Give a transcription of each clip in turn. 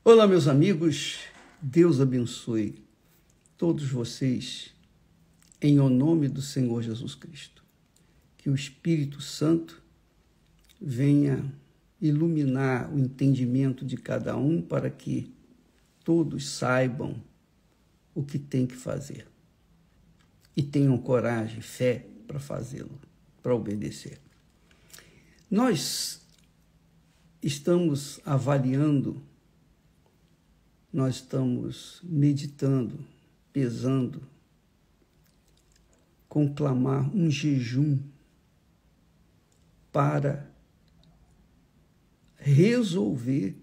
Olá, meus amigos, Deus abençoe todos vocês, em o nome do Senhor Jesus Cristo. Que o Espírito Santo venha iluminar o entendimento de cada um para que todos saibam o que tem que fazer e tenham coragem, fé para fazê-lo, para obedecer. Nós estamos avaliando, nós estamos meditando, pesando, conclamar um jejum para resolver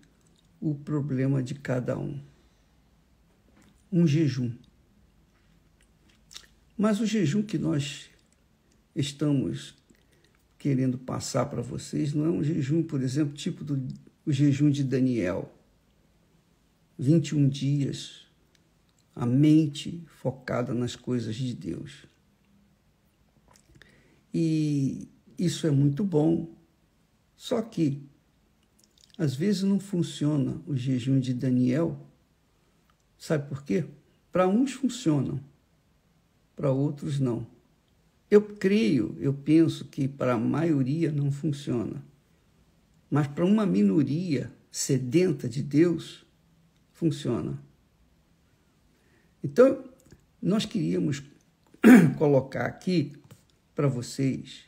o problema de cada um. Um jejum. Mas o jejum que nós estamos querendo passar para vocês não é um jejum, por exemplo, tipo o jejum de Daniel. 21 dias, a mente focada nas coisas de Deus. E isso é muito bom, só que às vezes não funciona o jejum de Daniel. Sabe por quê? Para uns funcionam, para outros não. Eu penso que para a maioria não funciona, mas para uma minoria sedenta de Deus, funciona. Então, nós queríamos colocar aqui para vocês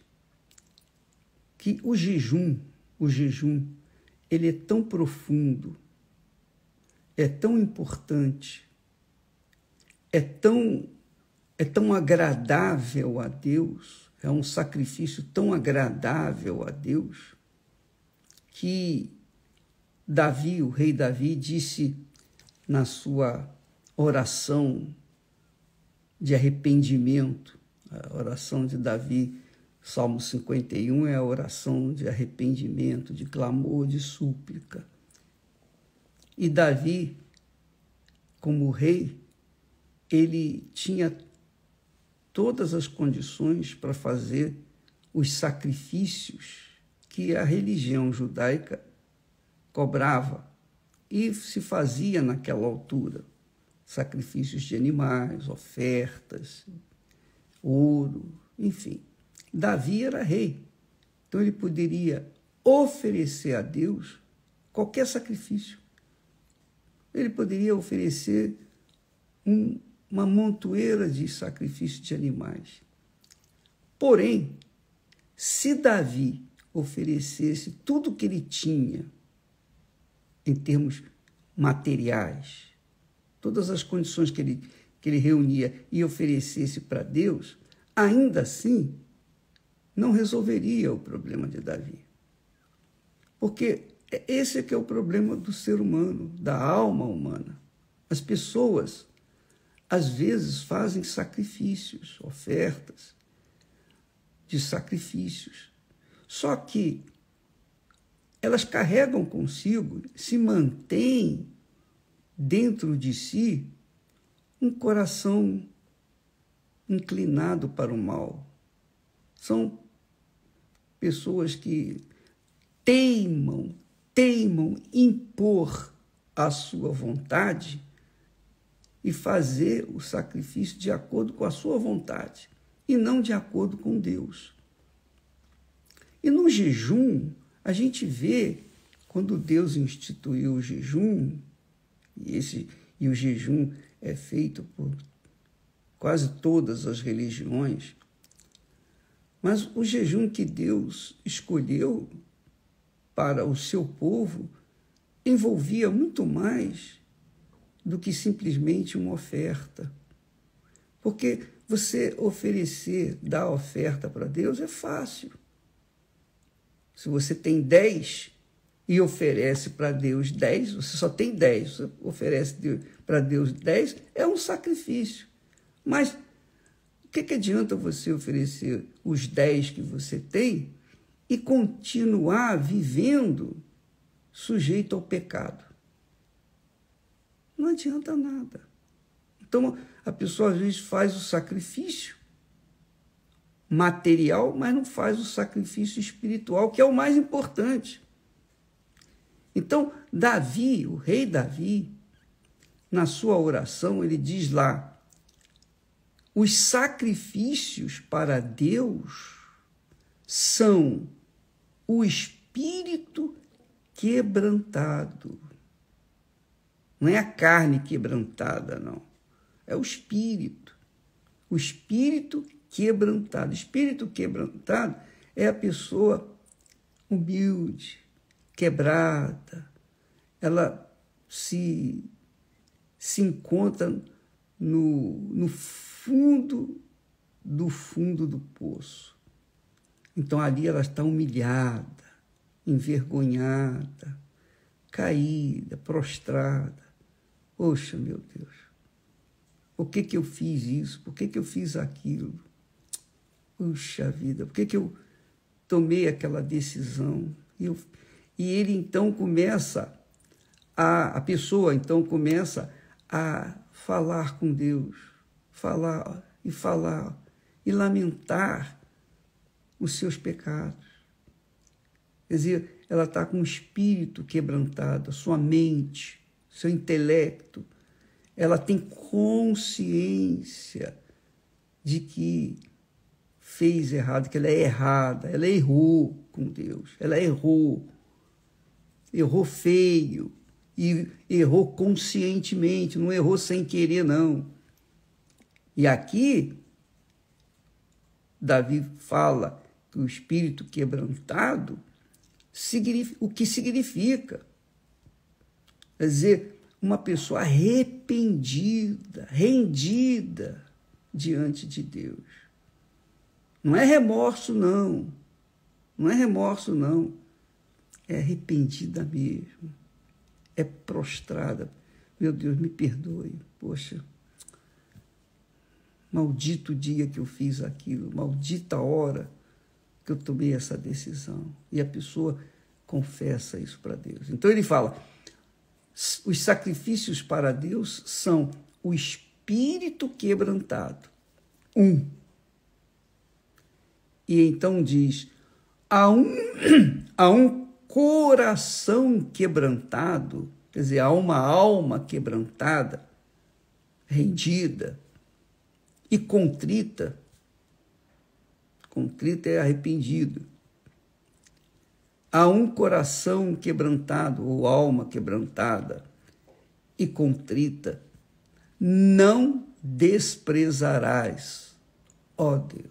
que o jejum, ele é tão profundo, é tão importante, é tão agradável a Deus, é um sacrifício tão agradável a Deus, que Davi, o rei Davi, disse na sua oração de arrependimento, a oração de Davi, Salmo 51, é a oração de arrependimento, de clamor, de súplica. E Davi, como rei, ele tinha todas as condições para fazer os sacrifícios que a religião judaica cobrava e se fazia naquela altura. Sacrifícios de animais, ofertas, ouro, enfim. Davi era rei, então ele poderia oferecer a Deus qualquer sacrifício. Ele poderia oferecer uma montoeira de sacrifícios de animais. Porém, se Davi oferecesse tudo o que ele tinha, em termos materiais, todas as condições que ele reunia e oferecesse para Deus, ainda assim, não resolveria o problema de Davi. Porque esse é que é o problema do ser humano, da alma humana. As pessoas, às vezes, fazem sacrifícios, ofertas de sacrifícios. Só que elas carregam consigo, se mantêm dentro de si um coração inclinado para o mal. São pessoas que teimam impor a sua vontade e fazer o sacrifício de acordo com a sua vontade e não de acordo com Deus. E no jejum, a gente vê, quando Deus instituiu o jejum, e o jejum é feito por quase todas as religiões, mas o jejum que Deus escolheu para o seu povo envolvia muito mais do que simplesmente uma oferta. Porque você dar oferta para Deus é fácil. Se você tem 10 e oferece para Deus 10, você só tem 10, você oferece para Deus 10, é um sacrifício. Mas o que adianta você oferecer os 10 que você tem e continuar vivendo sujeito ao pecado? Não adianta nada. Então, a pessoa às vezes faz o sacrifício material, mas não faz o sacrifício espiritual, que é o mais importante. Então, Davi, o rei Davi, na sua oração, ele diz lá, os sacrifícios para Deus são o espírito quebrantado. Não é a carne quebrantada, não. É o espírito. O espírito quebrantado. Espírito quebrantado é a pessoa humilde, quebrada. Ela se encontra no fundo do poço. Então ali ela está humilhada, envergonhada, caída, prostrada. Poxa, meu Deus, por que eu fiz isso? Por que eu fiz aquilo? Puxa vida, por que eu tomei aquela decisão? E ele então começa, a pessoa então começa a falar com Deus, falar e lamentar os seus pecados. Quer dizer, ela está com o espírito quebrantado, a sua mente, seu intelecto. Ela tem consciência de que fez errado, que ela é errada, ela errou com Deus, ela errou feio, e errou conscientemente, não errou sem querer, não. E aqui, Davi fala que o espírito quebrantado, o que significa? Quer dizer, uma pessoa arrependida, rendida diante de Deus. Não é remorso, não. Não é remorso, não. É arrependida mesmo. É prostrada. Meu Deus, me perdoe. Poxa, maldito dia que eu fiz aquilo, maldita hora que eu tomei essa decisão. E a pessoa confessa isso para Deus. Então ele fala, os sacrifícios para Deus são o espírito quebrantado. E então diz, há um coração quebrantado, quer dizer, há uma alma quebrantada, rendida e contrita. Contrita é arrependido. Há um coração quebrantado, ou alma quebrantada e contrita, não desprezarás, ó Deus.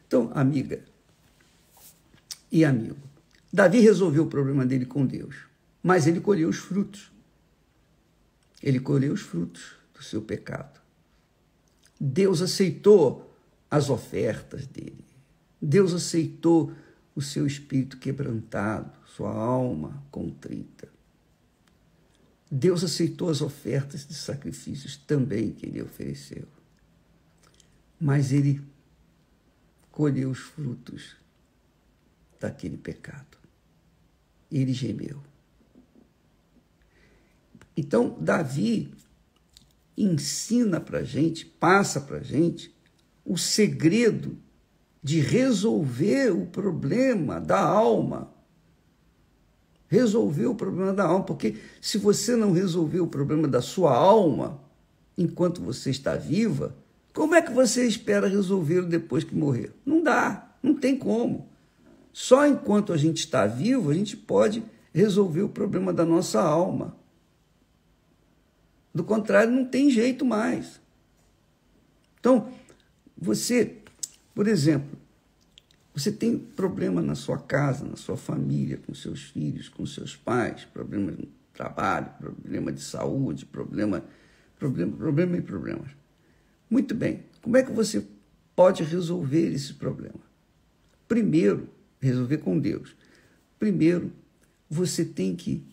Então, amiga e amigo, Davi resolveu o problema dele com Deus, mas ele colheu os frutos. Ele colheu os frutos do seu pecado. Deus aceitou as ofertas dele. Deus aceitou o seu espírito quebrantado, sua alma contrita. Deus aceitou as ofertas de sacrifícios também que ele ofereceu. Mas ele colheu os frutos daquele pecado. Ele gemeu. Então, Davi ensina para a gente, passa para a gente, o segredo de resolver o problema da alma. Resolver o problema da alma, porque se você não resolver o problema da sua alma, enquanto você está viva, como é que você espera resolvê-lo depois que morrer? Não dá, não tem como. Só enquanto a gente está vivo, a gente pode resolver o problema da nossa alma. Do contrário, não tem jeito mais. Então, você, por exemplo, você tem problema na sua casa, na sua família, com seus filhos, com seus pais, problema no trabalho, problema de saúde, problemas. Muito bem, como é que você pode resolver esse problema? Primeiro, resolver com Deus. Primeiro, você tem que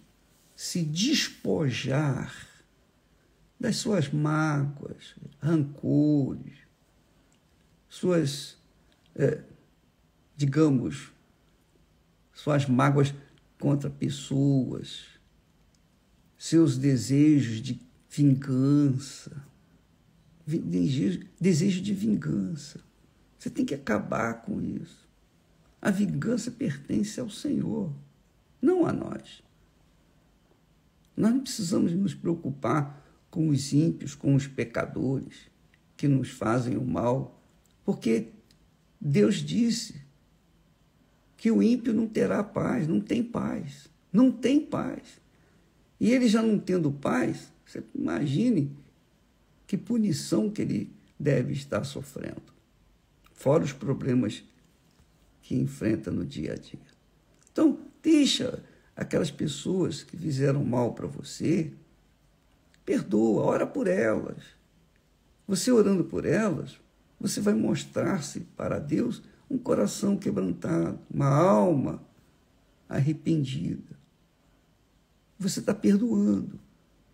se despojar das suas mágoas, rancores, suas, suas mágoas contra pessoas, seus desejos de vingança, desejo de vingança. Você tem que acabar com isso. A vingança pertence ao Senhor. não a nós. Nós não precisamos nos preocupar com os ímpios, com os pecadores que nos fazem o mal, porque Deus disse que o ímpio não terá paz, não tem paz, não tem paz. E ele já não tendo paz, você imagine que punição que ele deve estar sofrendo, fora os problemas que enfrenta no dia a dia. Então, deixa aquelas pessoas que fizeram mal para você, perdoa, ora por elas. Você orando por elas, você vai mostrar-se para Deus um coração quebrantado, uma alma arrependida. Você está perdoando.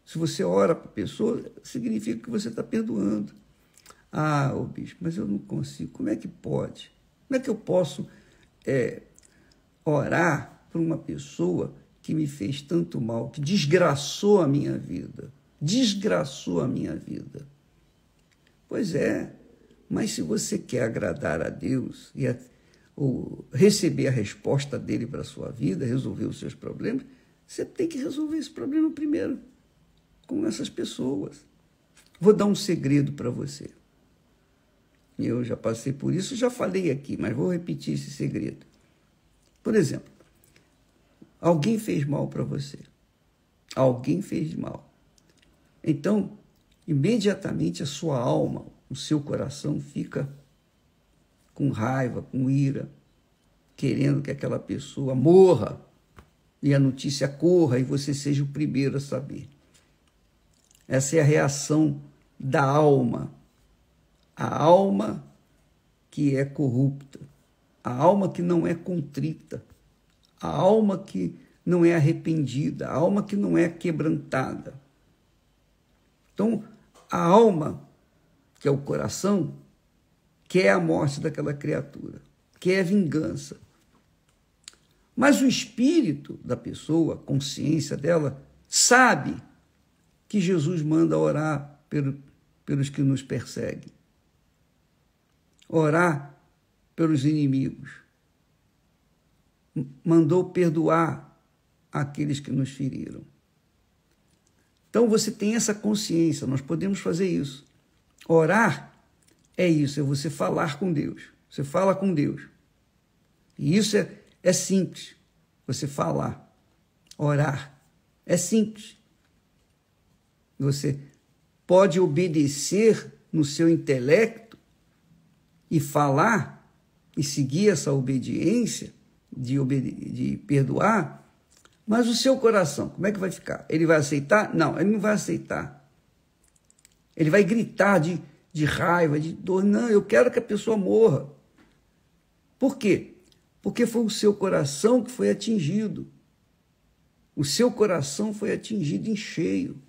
Se você ora para a pessoa, significa que você está perdoando. Ah, ô bispo, mas eu não consigo. Como é que pode? Como é que eu posso orar por uma pessoa que me fez tanto mal, que desgraçou a minha vida? Desgraçou a minha vida. Pois é, mas se você quer agradar a Deus ou receber a resposta dele para a sua vida, resolver os seus problemas, você tem que resolver esse problema primeiro com essas pessoas. Vou dar um segredo para você. Eu já passei por isso, já falei aqui, mas vou repetir esse segredo. Por exemplo, alguém fez mal para você. Alguém fez mal. Então, imediatamente a sua alma, o seu coração fica com raiva, com ira, querendo que aquela pessoa morra e a notícia corra e você seja o primeiro a saber. Essa é a reação da alma. A alma que é corrupta, a alma que não é contrita, a alma que não é arrependida, a alma que não é quebrantada. Então, a alma, que é o coração, quer a morte daquela criatura, quer a vingança. Mas o espírito da pessoa, a consciência dela, sabe que Jesus manda orar pelos que nos perseguem. Orar pelos inimigos. Mandou perdoar aqueles que nos feriram. Então você tem essa consciência, nós podemos fazer isso. Orar é isso, é você falar com Deus. Você fala com Deus. E isso é simples, você falar. Orar é simples. Você pode obedecer no seu intelecto e falar e seguir essa obediência de perdoar, mas o seu coração, como é que vai ficar? Ele vai aceitar? Não, ele não vai aceitar. Ele vai gritar de raiva, de dor. Não, eu quero que a pessoa morra. Por quê? Porque foi o seu coração que foi atingido. O seu coração foi atingido em cheio.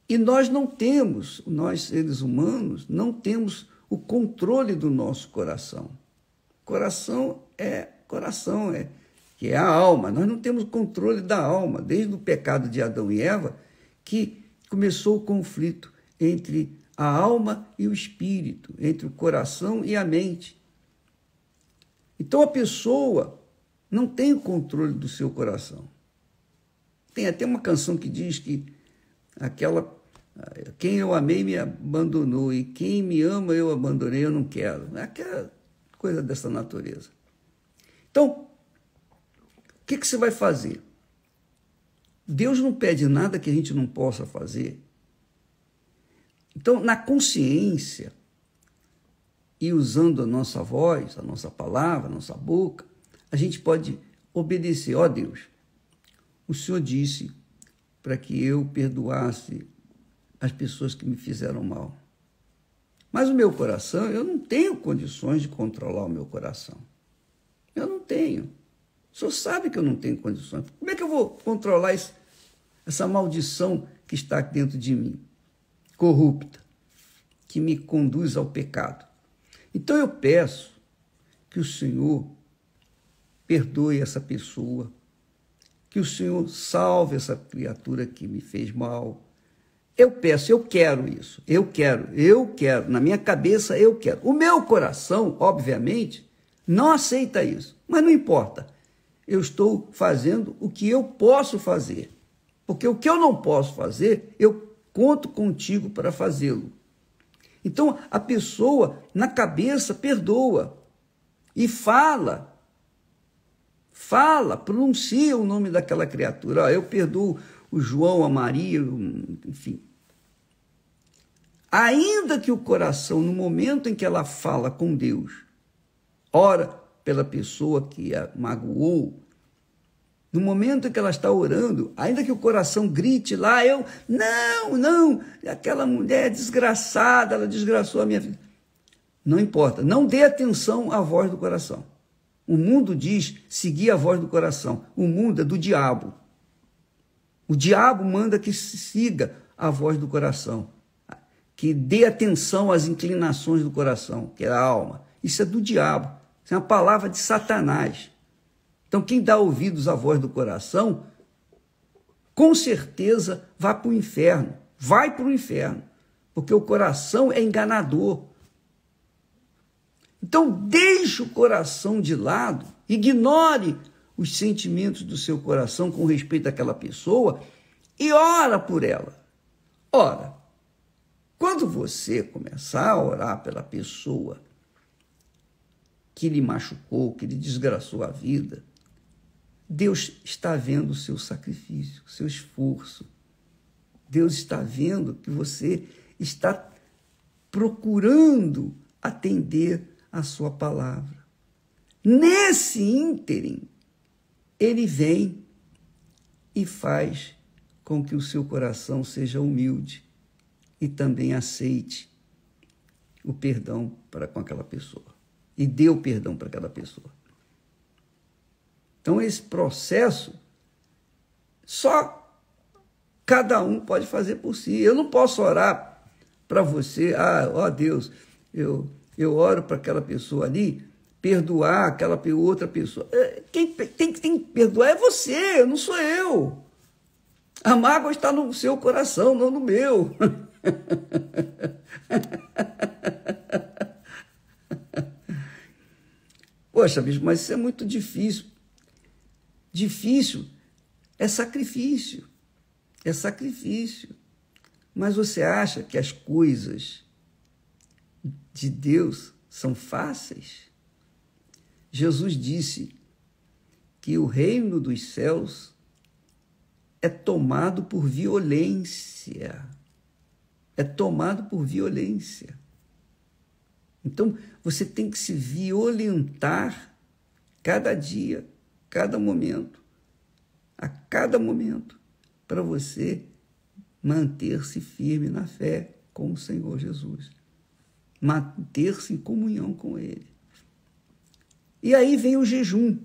E nós não temos, nós seres humanos, não temos o controle do nosso coração. Coração, que é a alma. Nós não temos controle da alma. Desde o pecado de Adão e Eva, que começou o conflito entre a alma e o espírito, entre o coração e a mente. Então a pessoa não tem o controle do seu coração. Tem até uma canção que diz que quem eu amei me abandonou e quem me ama eu abandonei, eu não quero. É aquela coisa dessa natureza. Então, o que você vai fazer? Deus não pede nada que a gente não possa fazer. Então, na consciência e usando a nossa voz, a nossa palavra, a nossa boca, a gente pode obedecer. Ó Deus, o Senhor disse para que eu perdoasse as pessoas que me fizeram mal. Mas o meu coração, eu não tenho condições de controlar o meu coração. Eu não tenho. O Senhor sabe que eu não tenho condições. Como é que eu vou controlar essa maldição que está aqui dentro de mim, corrupta, que me conduz ao pecado? Então eu peço que o Senhor perdoe essa pessoa, que o Senhor salve essa criatura que me fez mal. Eu peço, eu quero isso, eu quero, na minha cabeça eu quero. O meu coração, obviamente, não aceita isso, mas não importa. eu estou fazendo o que eu posso fazer. Porque o que eu não posso fazer, eu conto contigo para fazê-lo. Então, a pessoa, na cabeça, perdoa e fala, pronuncia o nome daquela criatura. Eu perdoo o João, a Maria, enfim. Ainda que o coração, no momento em que ela fala com Deus, ora pela pessoa que a magoou, no momento em que ela está orando, ainda que o coração grite lá, não, aquela mulher desgraçada, ela desgraçou a minha vida. Não importa, não dê atenção à voz do coração. O mundo diz seguir a voz do coração. O mundo é do diabo. O diabo manda que se siga a voz do coração, que dê atenção às inclinações do coração, que é a alma. Isso é do diabo, isso é uma palavra de Satanás. Então, quem dá ouvidos à voz do coração, com certeza vai para o inferno, porque o coração é enganador. Então, deixe o coração de lado, ignore os sentimentos do seu coração com respeito àquela pessoa e ora por ela. Ora, quando você começar a orar pela pessoa que lhe machucou, que lhe desgraçou a vida, Deus está vendo o seu sacrifício, o seu esforço. Deus está vendo que você está procurando atender a sua palavra. Nesse ínterim, ele vem e faz com que o seu coração seja humilde e também aceite o perdão para com aquela pessoa. E dê o perdão para aquela pessoa. Então, esse processo, só cada um pode fazer por si. Eu não posso orar para você, ó Deus, eu oro para aquela pessoa ali, perdoar aquela outra pessoa. Quem tem que perdoar é você, não sou eu. A mágoa está no seu coração, não no meu. Poxa, bicho, mas isso é muito difícil. Difícil é sacrifício. É sacrifício. Mas você acha que as coisas de Deus são fáceis? Jesus disse que o reino dos céus é tomado por violência. É tomado por violência. Então, você tem que se violentar cada dia, cada momento, a cada momento, para você manter-se firme na fé com o Senhor Jesus. Manter-se em comunhão com Ele. E aí vem o jejum.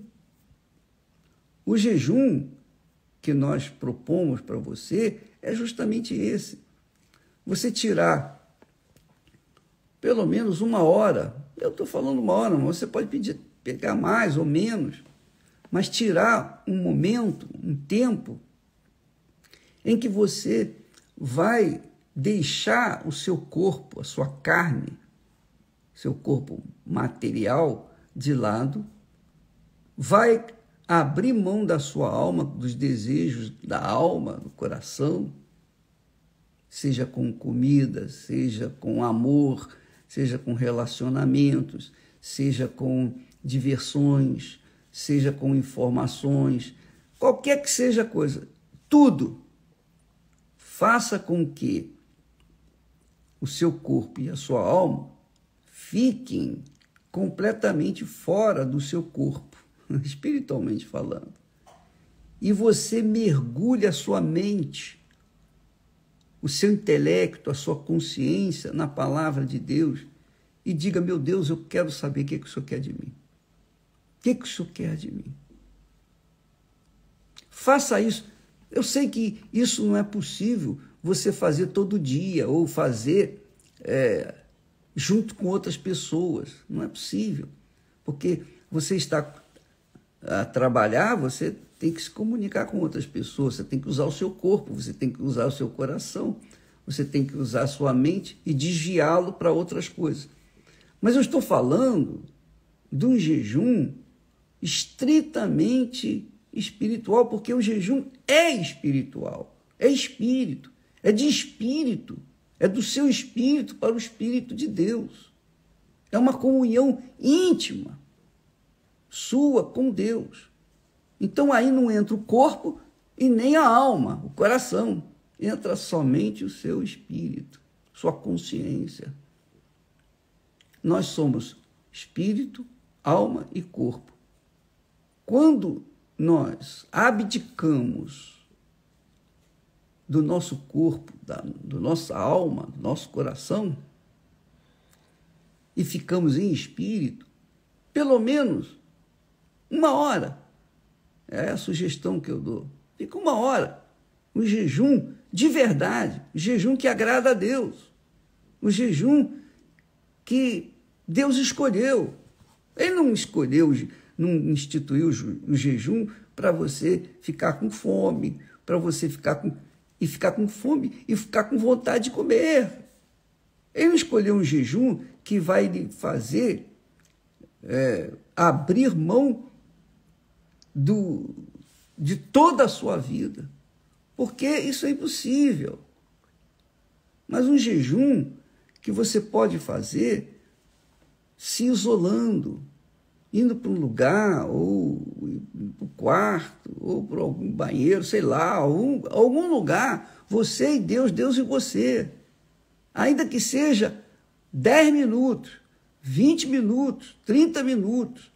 O jejum que nós propomos para você é justamente esse. Você tirar pelo menos 1 hora. Eu estou falando 1 hora, mas você pode pegar mais ou menos, mas tirar um momento, um tempo, em que você vai deixar o seu corpo, a sua carne, seu corpo material de lado, vai abrir mão da sua alma, dos desejos da alma, do coração, seja com comida, seja com amor, seja com relacionamentos, seja com diversões, seja com informações, qualquer que seja a coisa, tudo. Faça com que o seu corpo e a sua alma fiquem completamente fora do seu corpo, espiritualmente falando. E você mergulhe a sua mente, o seu intelecto, a sua consciência na palavra de Deus e diga, meu Deus, eu quero saber o que o Senhor quer de mim. O que o Senhor quer de mim? Faça isso. Eu sei que isso não é possível você fazer todo dia ou fazer junto com outras pessoas. Não é possível, porque você está a trabalhar, você tem que se comunicar com outras pessoas, você tem que usar o seu corpo, você tem que usar o seu coração, você tem que usar a sua mente e desviá-lo para outras coisas. Mas eu estou falando de um jejum estritamente espiritual, porque o jejum é espiritual, é espírito, é de espírito, é do seu espírito para o Espírito de Deus. É uma comunhão íntima sua com Deus. Então aí não entra o corpo e nem a alma, o coração. Entra somente o seu espírito, sua consciência. Nós somos espírito, alma e corpo. Quando nós abdicamos do nosso corpo, da nossa alma, do nosso coração, e ficamos em espírito, pelo menos 1 hora, é a sugestão que eu dou, fica 1 hora, um jejum de verdade, um jejum que agrada a Deus, um jejum que Deus escolheu. Ele não escolheu, não instituiu o jejum para você ficar com fome, para você ficar com fome e ficar com vontade de comer. Ele não escolheu um jejum que vai lhe fazer abrir mão de toda a sua vida, porque isso é impossível. Mas um jejum que você pode fazer se isolando, indo para um lugar, ou para o quarto, ou para algum banheiro, sei lá, algum lugar, você e Deus, Deus e você. Ainda que seja 10 minutos, 20 minutos, 30 minutos,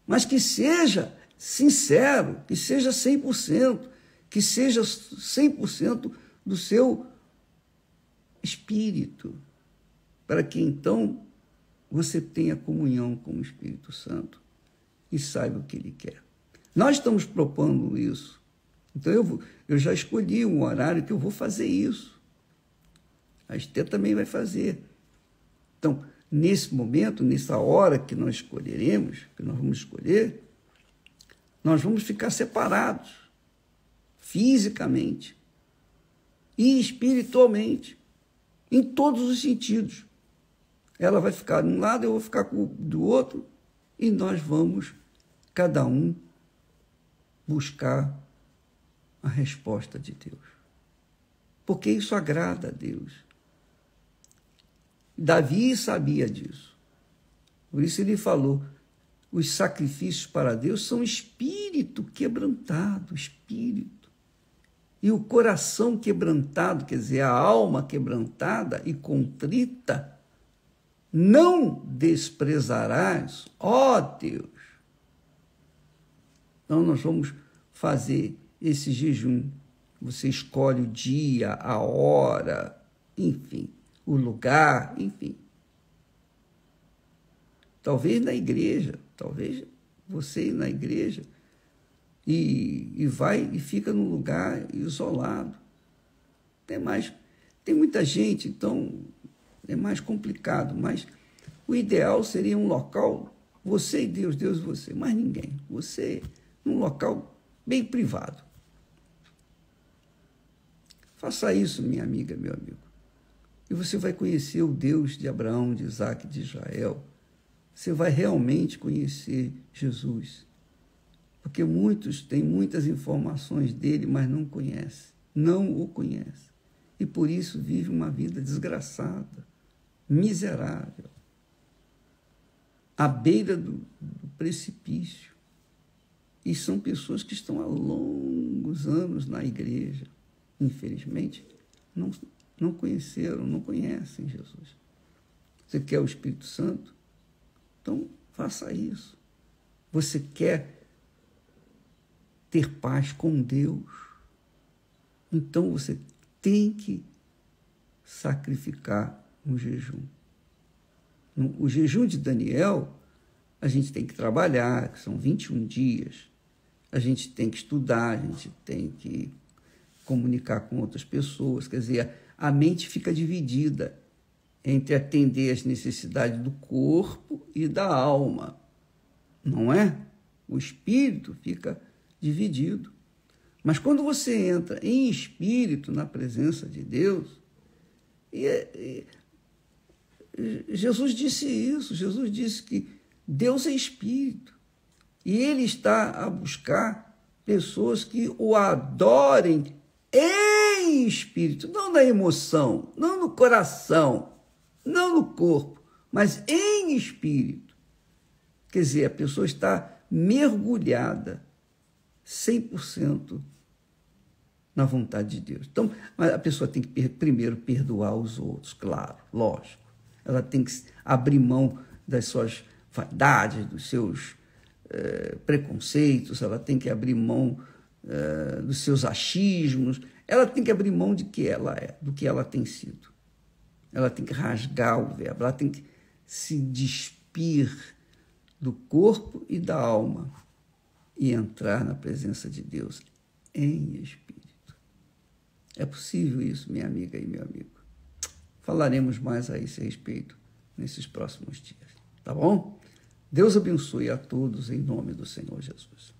mas que seja sincero, que seja 100%, que seja 100% do seu espírito, para que então você tenha comunhão com o Espírito Santo e saiba o que Ele quer. Nós estamos propondo isso. Então eu já escolhi um horário que eu vou fazer isso. A Esther também vai fazer. Então, nesse momento, nessa hora que nós escolheremos, que nós vamos escolher, nós vamos ficar separados, fisicamente e espiritualmente, em todos os sentidos. Ela vai ficar de um lado, eu vou ficar do outro, e nós vamos, cada um, buscar a resposta de Deus. Porque isso agrada a Deus. Davi sabia disso. Por isso ele falou, os sacrifícios para Deus são espírito quebrantado, espírito. E o coração quebrantado, quer dizer, a alma quebrantada e contrita, não desprezarás, ó Deus. Então nós vamos fazer esse jejum. Você escolhe o dia, a hora, enfim, o lugar, enfim. Talvez na igreja, talvez você ir na igreja e vai e fica num lugar isolado. Tem muita gente, então é mais complicado, mas o ideal seria um local, você e Deus, Deus e você, mais ninguém. Você num local bem privado. Faça isso, minha amiga, meu amigo. E você vai conhecer o Deus de Abraão, de Isaac, de Israel. Você vai realmente conhecer Jesus. Porque muitos têm muitas informações dele, mas não conhecem, não o conhecem. E por isso vive uma vida desgraçada, miserável, à beira do precipício. E são pessoas que estão há longos anos na igreja. Infelizmente, não conheceram, não conhecem Jesus. Você quer o Espírito Santo? Então, faça isso. Você quer ter paz com Deus? Então, você tem que sacrificar um jejum. O jejum de Daniel, a gente tem que trabalhar, que são 21 dias. A gente tem que estudar, a gente tem que comunicar com outras pessoas. Quer dizer, a mente fica dividida entre atender às necessidades do corpo e da alma, não é? O espírito fica dividido. Mas quando você entra em espírito na presença de Deus, Jesus disse isso, Jesus disse que Deus é espírito. E ele está a buscar pessoas que o adorem em espírito, não na emoção, não no coração, não no corpo, mas em espírito. Quer dizer, a pessoa está mergulhada 100% na vontade de Deus. Então, mas a pessoa tem que primeiro perdoar os outros, claro, lógico. Ela tem que abrir mão das suas vaidades, dos seus preconceitos, ela tem que abrir mão dos seus achismos, ela tem que abrir mão de que ela é, do que ela tem sido. Ela tem que rasgar o verbo, ela tem que se despir do corpo e da alma e entrar na presença de Deus em espírito. É possível isso, minha amiga e meu amigo. Falaremos mais a esse respeito nesses próximos dias, tá bom? Deus abençoe a todos em nome do Senhor Jesus.